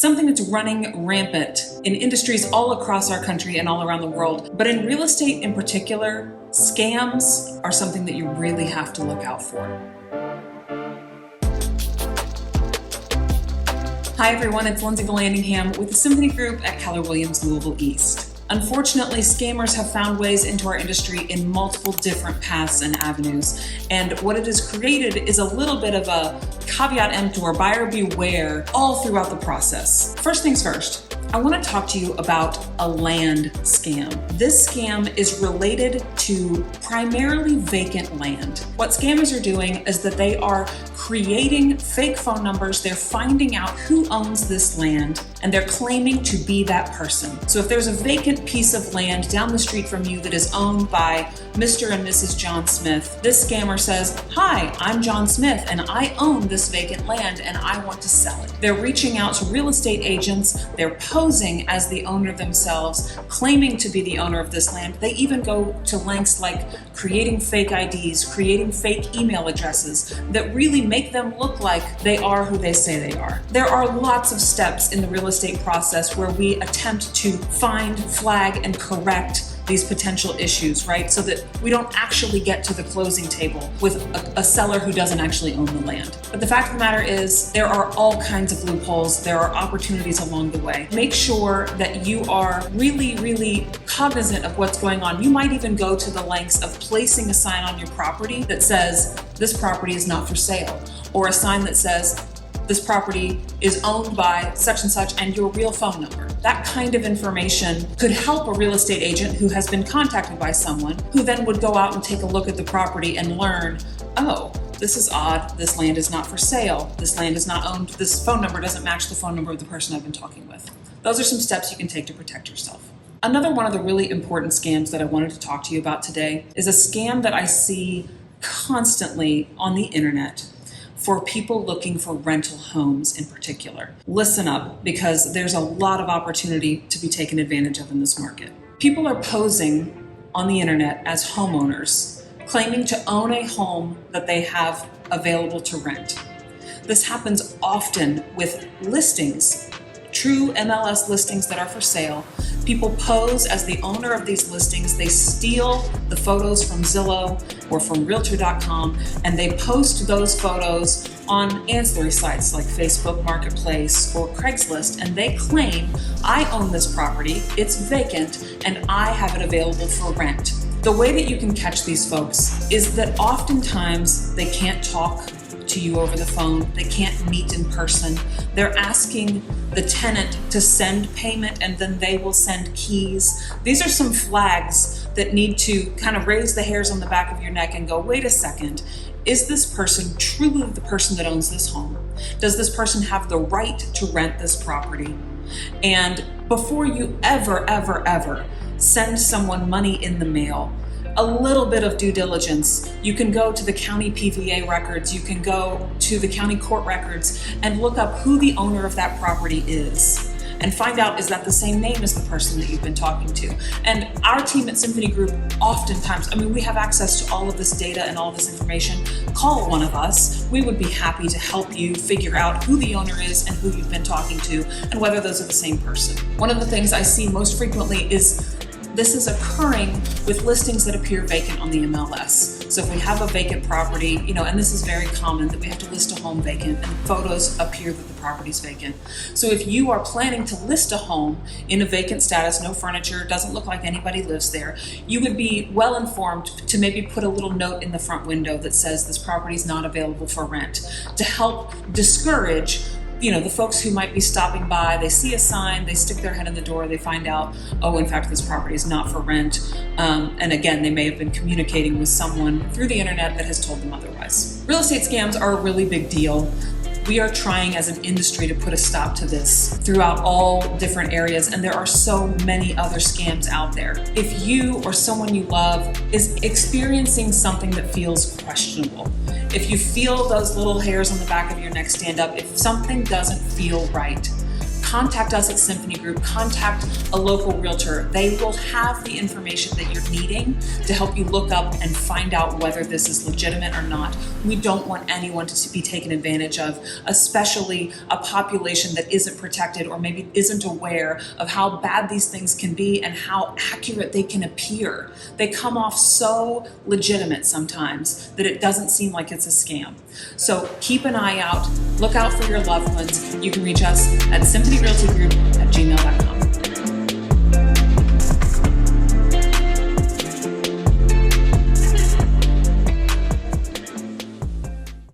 something that's running rampant in industries all across our country and all around the world. But in real estate in particular, scams are something that you really have to look out for. Hi everyone, it's Lindsay Vallandingham with the Symphony Group at Keller Williams Louisville East. Unfortunately, scammers have found ways into our industry in multiple different paths and avenues. And what it has created is a little bit of a caveat emptor, buyer beware, all throughout the process. First things first, I want to talk to you about a land scam. This scam is related to primarily vacant land. What scammers are doing is that they are creating fake phone numbers, they're finding out who owns this land, and they're claiming to be that person. So if there's a vacant piece of land down the street from you that is owned by Mr. and Mrs. John Smith, this scammer says, "Hi, I'm John Smith and I own this vacant land and I want to sell it." They're reaching out to real estate agents, they're posing as the owner themselves, claiming to be the owner of this land. They even go to lengths like creating fake IDs, creating fake email addresses that really make them look like they are who they say they are. There are lots of steps in the real estate process where we attempt to find, flag, and correct these potential issues, right? So that we don't actually get to the closing table with a seller who doesn't actually own the land. But the fact of the matter is, there are all kinds of loopholes. There are opportunities along the way. Make sure that you are really cognizant of what's going on. You might even go to the lengths of placing a sign on your property that says, "This property is not for sale," or a sign that says, "This property is owned by such and such," and your real phone number. That kind of information could help a real estate agent who has been contacted by someone who then would go out and take a look at the property and learn, "Oh, this is odd. This land is not for sale. This land is not owned. This phone number doesn't match the phone number of the person I've been talking with." Those are some steps you can take to protect yourself. Another one of the really important scams that I wanted to talk to you about today is a scam that I see constantly on the internet for people looking for rental homes in particular. Listen up, because there's a lot of opportunity to be taken advantage of in this market. People are posing on the internet as homeowners, claiming to own a home that they have available to rent. This happens often with listings, true MLS listings that are for sale. People pose as the owner of these listings. They steal the photos from Zillow or from Realtor.com, and they post those photos on ancillary sites like Facebook Marketplace or Craigslist, and they claim, "I own this property, it's vacant, and I have it available for rent." The way that you can catch these folks is that oftentimes they can't talk to you over the phone, they can't meet in person. They're asking the tenant to send payment and then they will send keys. These are some flags that need to kind of raise the hairs on the back of your neck and go, wait a second, is this person truly the person that owns this home? Does this person have the right to rent this property? And before you ever send someone money in the mail, a little bit of due diligence. You can go to the county PVA records, you can go to the county court records and look up who the owner of that property is and find out, is that the same name as the person that you've been talking to? And our team at Symphony Group oftentimes, we have access to all of this data and all this information. Call one of us. We would be happy to help you figure out who the owner is and who you've been talking to and whether those are the same person. One of the things I see most frequently is this is occurring with listings that appear vacant on the MLS. So if we have a vacant property, and this is very common, that we have to list a home vacant and photos appear that the property's vacant. So if you are planning to list a home in a vacant status, no furniture, doesn't look like anybody lives there, you would be well informed to maybe put a little note in the front window that says this property is not available for rent, to help discourage the folks who might be stopping by. They see a sign, they stick their head in the door, they find out, oh, in fact, this property is not for rent. And again, they may have been communicating with someone through the internet that has told them otherwise. Real estate scams are a really big deal. We are trying as an industry to put a stop to this throughout all different areas, and there are so many other scams out there. If you or someone you love is experiencing something that feels questionable, if you feel those little hairs on the back of your neck stand up, if something doesn't feel right, contact us at Symphony Group, contact a local realtor. They will have the information that you're needing to help you look up and find out whether this is legitimate or not. We don't want anyone to be taken advantage of, especially a population that isn't protected or maybe isn't aware of how bad these things can be and how accurate they can appear. They come off so legitimate sometimes that it doesn't seem like it's a scam. So keep an eye out, look out for your loved ones. You can reach us at symphonyrealtygroup@gmail.com.